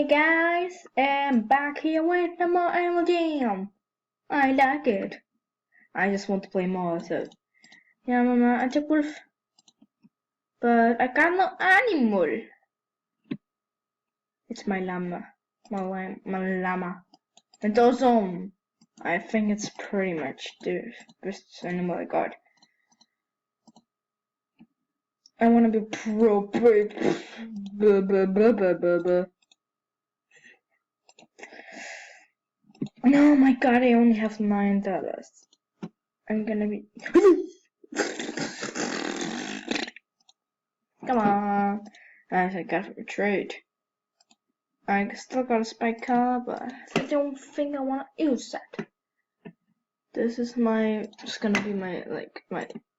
guys, I'm back here with the more Animal Jam. I like it. I just want to play more, so yeah, Mama, I took wolf, but I got no animal. It's my llama, my llama, and also I think it's pretty much the best animal I got. I wanna be pro. No, my God, I only have $9. I'm gonna be. Come on. I got a trade. I still got a spike car, but I don't think I wanna use that. This is it's gonna be my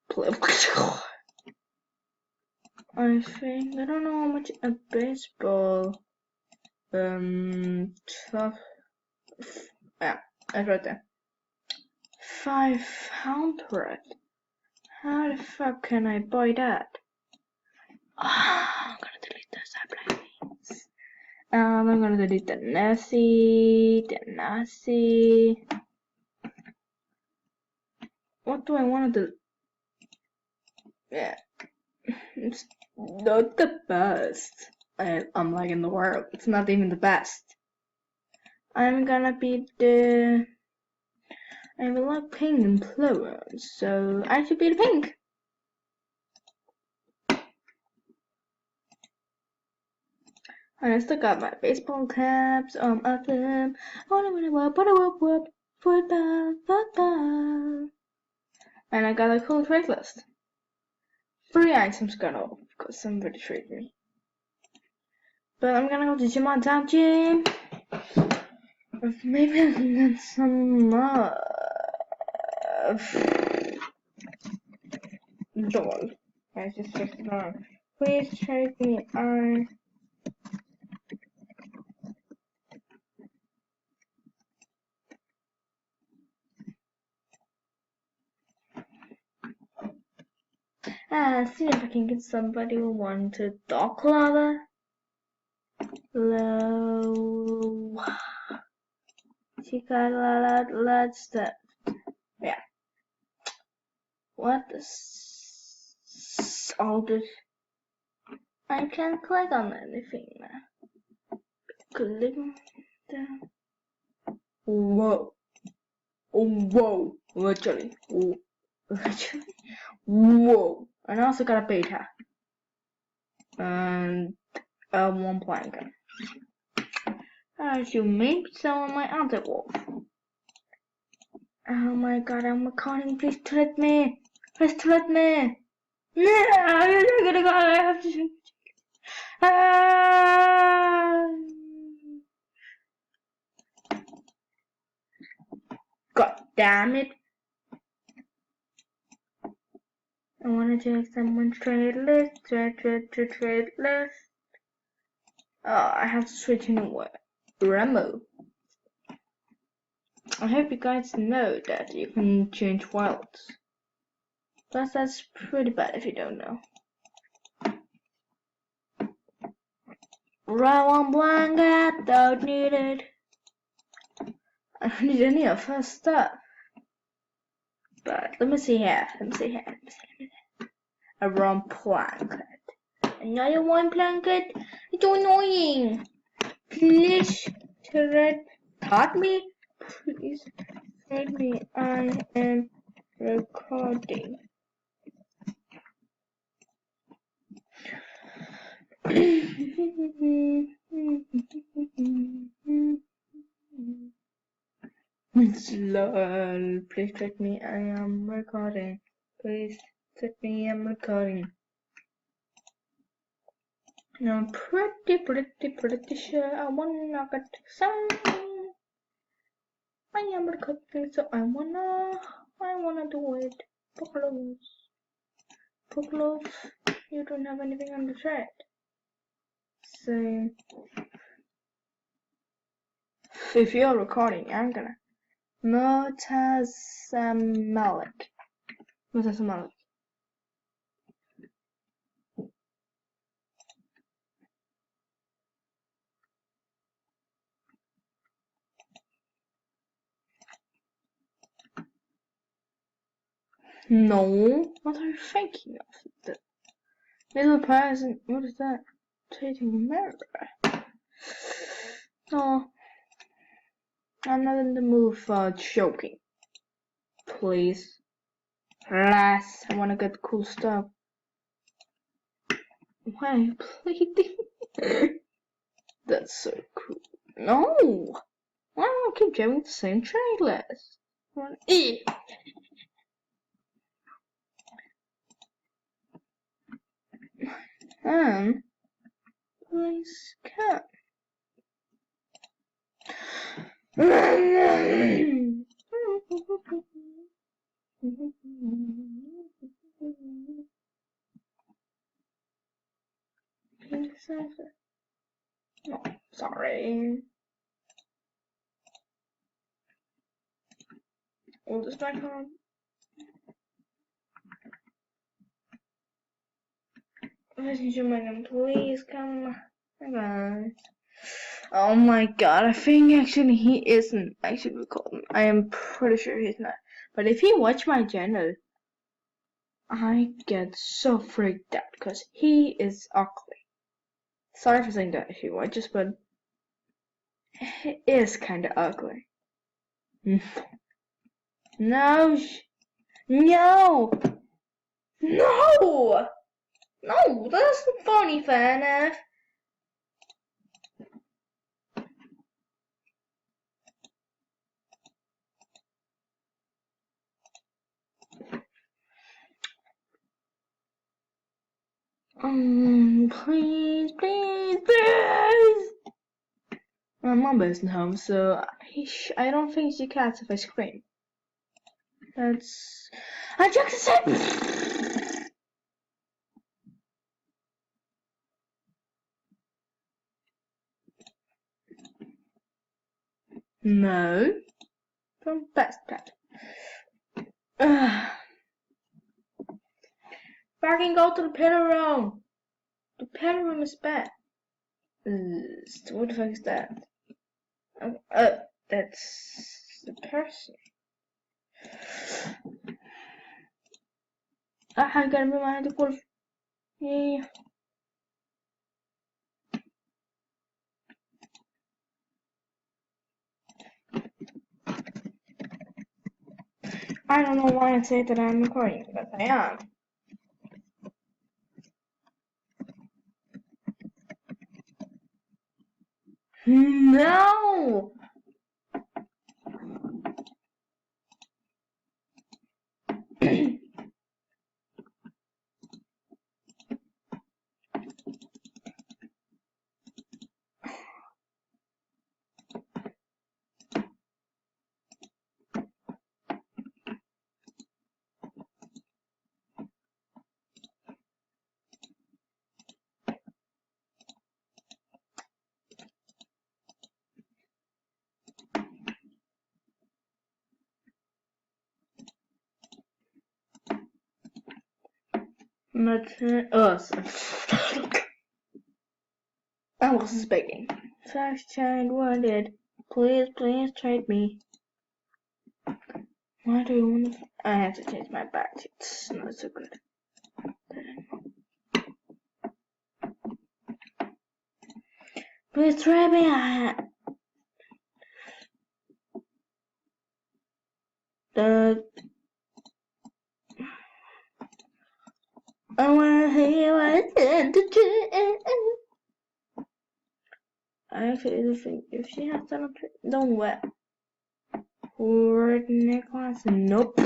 play. I think, I don't know how much a baseball, tough, yeah, it's right there. 500. How the fuck can I buy that? I'm gonna delete those applications. I'm gonna delete the Nazi. What do I want to do? Yeah, it's not the best. I'm like in the world. It's not even the best. I'm gonna be I like pink and plural, so I should be the pink. I still got my baseball caps of them. Football. And I got a cool trade list. 3 items got off because somebody traded me. But I'm gonna go to gym on top gym. Maybe I can get some doll. I just checked it out. Please trade me. See if I can get somebody who wants a dog lover. Low. She got a lot of stuff. Yeah. What is all this? I can't click on anything now. Click down. Whoa. Whoa. Literally. Whoa. And I also got a beta. And one blanket. As you may some of my other wolf. Oh my God, I'm recording. Please let me. Please let me. No, I'm gonna go. I have to. God damn it. I wanna take someone's trade list. Trade list. Oh, I have to switch in what? Remo. I hope you guys know that you can change wilds. Plus, that's pretty bad if you don't know. Round blanket, don't need it. I don't need any of her stuff. But let me see here. A wrong blanket. Another one blanket. It's annoying. Please taught me. Please trade me. I am recording. Lol, please let me, I am recording. Please let me, I'm recording. Now I'm pretty sure I wanna get some. I am recording, so I wanna do it. Poklos, you don't have anything on the thread. So, if you're recording, I'm gonna. Mutasamalik. No, what are you thinking of? The little person, what is that? Taking a mirror. Oh, I'm not in the mood for joking. Please. Relax, I wanna get cool stuff. Why are you pleading? That's so cool. No! Why do I keep doing the same checklist? Please come. No, sorry. Hold this back on. Ladies and gentlemen, please come. Guys. Oh my god, I think actually he isn't actually recording. I am pretty sure he's not. But if he watch my channel, I get so freaked out because he is ugly. Sorry for saying that if he watches, but he is kinda ugly. No! No! No! No, that's not funny, fair enough. Please, please, please. My mom isn't home, so I don't think she cares if I scream. That's... I just said... No. From best pet. I can go to the pillow room. The pillow room is bad. What the fuck is that? That's the person. I gotta move my hand to cool. Yeah. I don't know why I say that I'm recording, but I am. No! Us. I was begging. First child wanted. Please, please trade me. Why do you want to? I have to change my back. It's not so good. Please trade me. I wanna hear what the I actually think if she has done don't wear word necklace. Nope.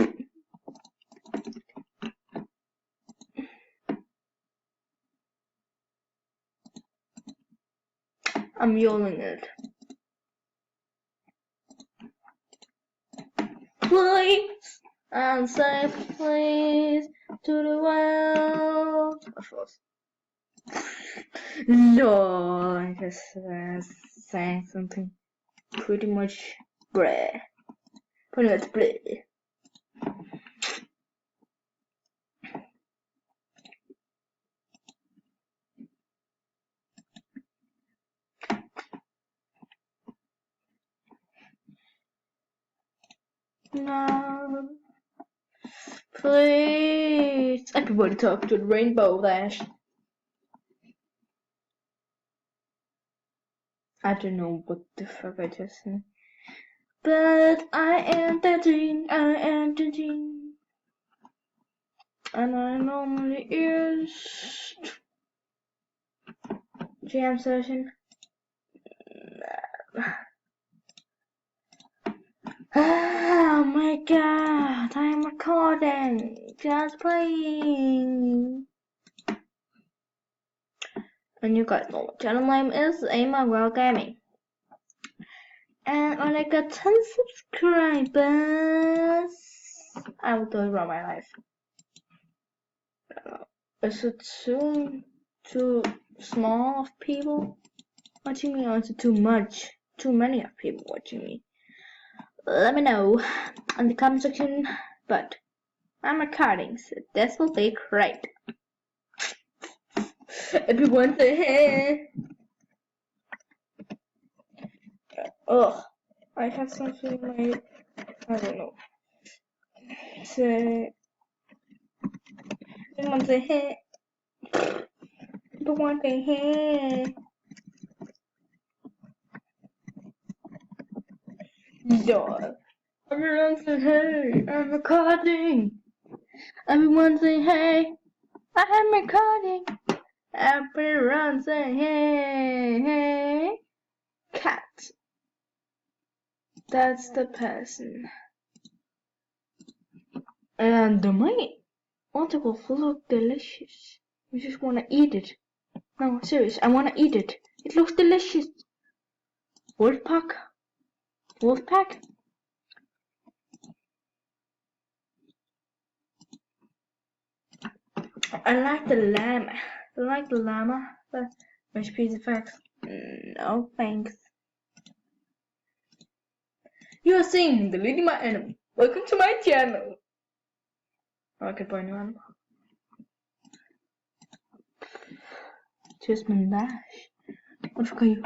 I'm yelling it. Please, and say please to the world. Of course. No, I just saying something pretty much bleh. Pretty much bleh. No, Please, everybody talk to the rainbow dash. I don't know what the fuck I just said. But I am the gene, and I normally use jam session. Oh my god, I'm recording, just playing. And you guys know what channel name is, Emmanuel Gaming. And when I got 10 subscribers, I will do it around my life. Is it too small of people watching me, or is it too many of people watching me? Let me know in the comment section, but I'm recording, so this will be great. Everyone say hey. Oh, I have something in my, I don't know. Say, everyone say hey. Everyone say hey. Yeah. Everyone say hey, I'm recording. Everyone say hey, I'm recording. Everyone say hey, hey. Cat. That's the person. And the money article looks delicious. I just want to eat it. No, serious, I want to eat it. It looks delicious. Wolfpack. I like the llama. But which piece of facts? No thanks. You are seeing deleting my animal. Welcome to my channel. Oh, I could buy a new animal. Just my dash. What the fuck are you?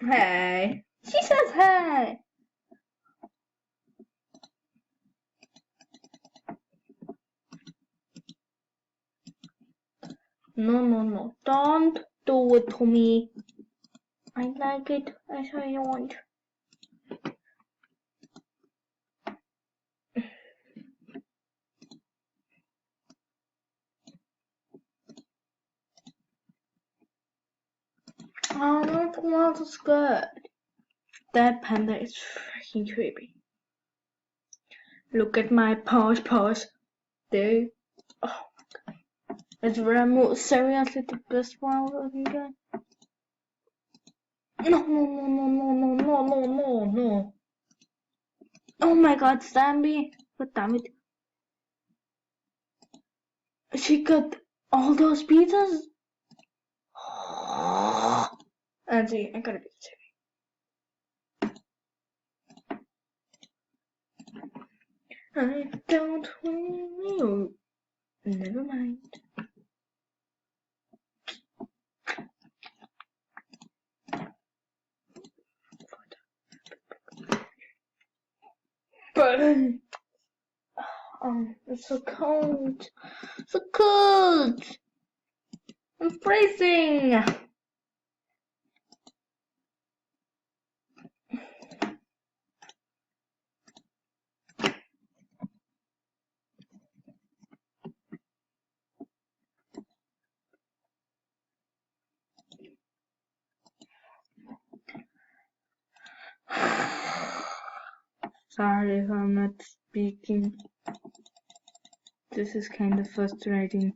Hey. She says hey. No. Don't do it to me. I like it as I want. Oh, that one is good. That panda is freaking creepy. Look at my pose. There. Oh my god. Is Remo seriously the best one looking guy? No. Oh my god, Stamby. God damn it. She got all those pizzas? Angie, I gotta be serious. I don't want you. Never mind. But it's so cold. So cold. I'm freezing. Sorry if I'm not speaking. This is kind of frustrating.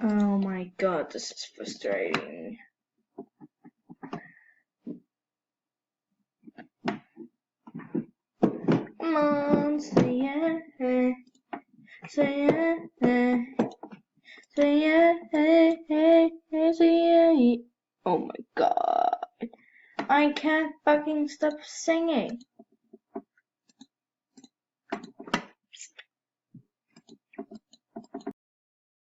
Oh my god, this is frustrating. Come on, say yeah. Say yeah. Say yeah. Say yeah. Oh my god. I can't fucking stop singing.